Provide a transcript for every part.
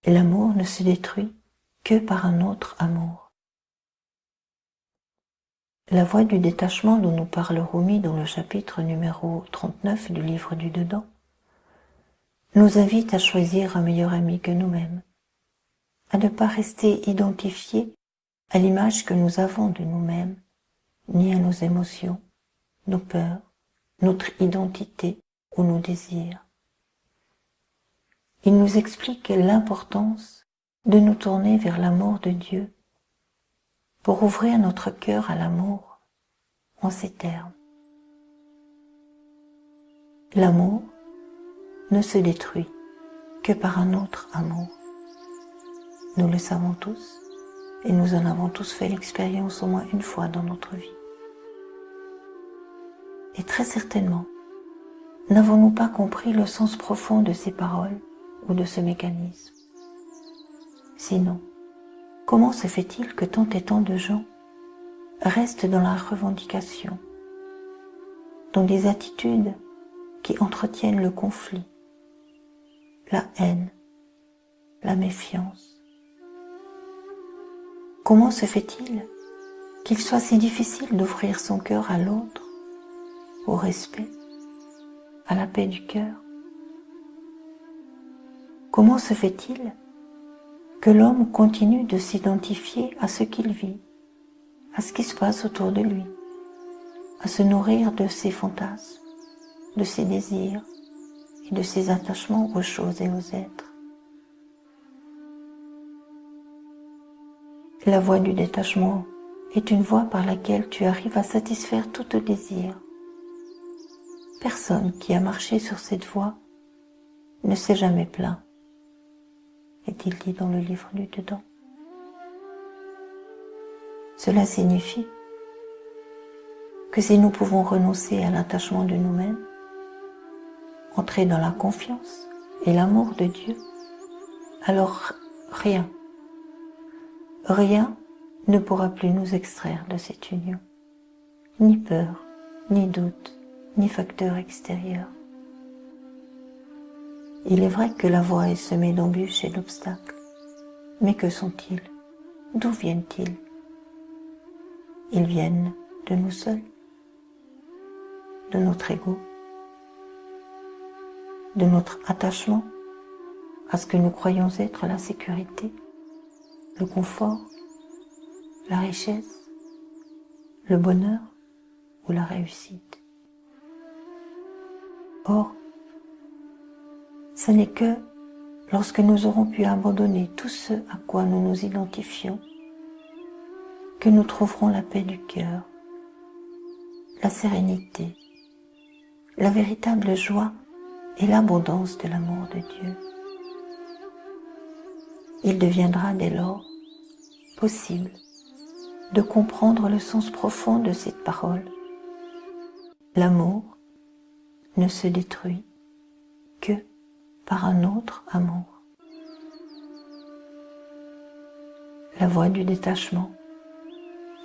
Et l'amour ne se détruit que par un autre amour. La voie du détachement dont nous parle Rumi dans le chapitre numéro 39 du livre du Dedans nous invite à choisir un meilleur ami que nous-mêmes, à ne pas rester identifiés à l'image que nous avons de nous-mêmes, ni à nos émotions, nos peurs, notre identité ou nos désirs. Il nous explique l'importance de nous tourner vers l'amour de Dieu pour ouvrir notre cœur à l'amour en ces termes. L'amour ne se détruit que par un autre amour. Nous le savons tous et nous en avons tous fait l'expérience au moins une fois dans notre vie. Et très certainement, n'avons-nous pas compris le sens profond de ces paroles ou de ce mécanisme? Sinon, comment se fait-il que tant et tant de gens restent dans la revendication, dans des attitudes qui entretiennent le conflit, la haine, la méfiance? Comment se fait-il qu'il soit si difficile d'ouvrir son cœur à l'autre, au respect, à la paix du cœur? Comment se fait-il que l'homme continue de s'identifier à ce qu'il vit, à ce qui se passe autour de lui, à se nourrir de ses fantasmes, de ses désirs et de ses attachements aux choses et aux êtres? La voie du détachement est une voie par laquelle tu arrives à satisfaire tout tes désirs. Personne qui a marché sur cette voie ne s'est jamais plaint, est-il dit dans le livre du Dedans. Cela signifie que si nous pouvons renoncer à l'attachement de nous-mêmes, entrer dans la confiance et l'amour de Dieu, alors rien ne pourra plus nous extraire de cette union. Ni peur, ni doute, ni facteur extérieur. Il est vrai que la voie est semée d'embûches et d'obstacles. Mais que sont-ils? D'où viennent-ils? Ils viennent de nous seuls, de notre ego, de notre attachement à ce que nous croyons être la sécurité, le confort, la richesse, le bonheur ou la réussite. Or, ce n'est que lorsque nous aurons pu abandonner tout ce à quoi nous nous identifions que nous trouverons la paix du cœur, la sérénité, la véritable joie et l'abondance de l'amour de Dieu. Il deviendra dès lors possible de comprendre le sens profond de cette parole. L'amour ne se détruit que par un autre amour. La voie du détachement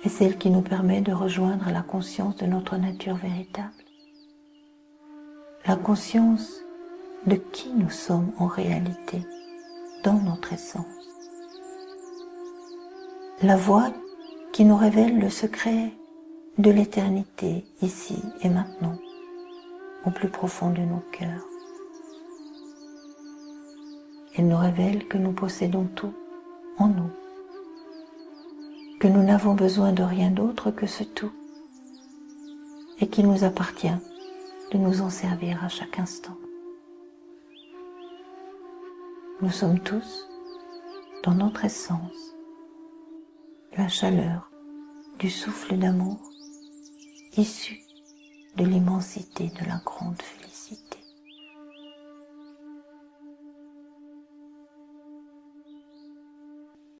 est celle qui nous permet de rejoindre la conscience de notre nature véritable, la conscience de qui nous sommes en réalité, dans notre essence. La voie qui nous révèle le secret de l'éternité, ici et maintenant, au plus profond de nos cœurs. Elle nous révèle que nous possédons tout en nous, que nous n'avons besoin de rien d'autre que ce tout, et qu'il nous appartient de nous en servir à chaque instant. Nous sommes tous, dans notre essence, la chaleur du souffle d'amour issu de l'immensité de la grande félicité.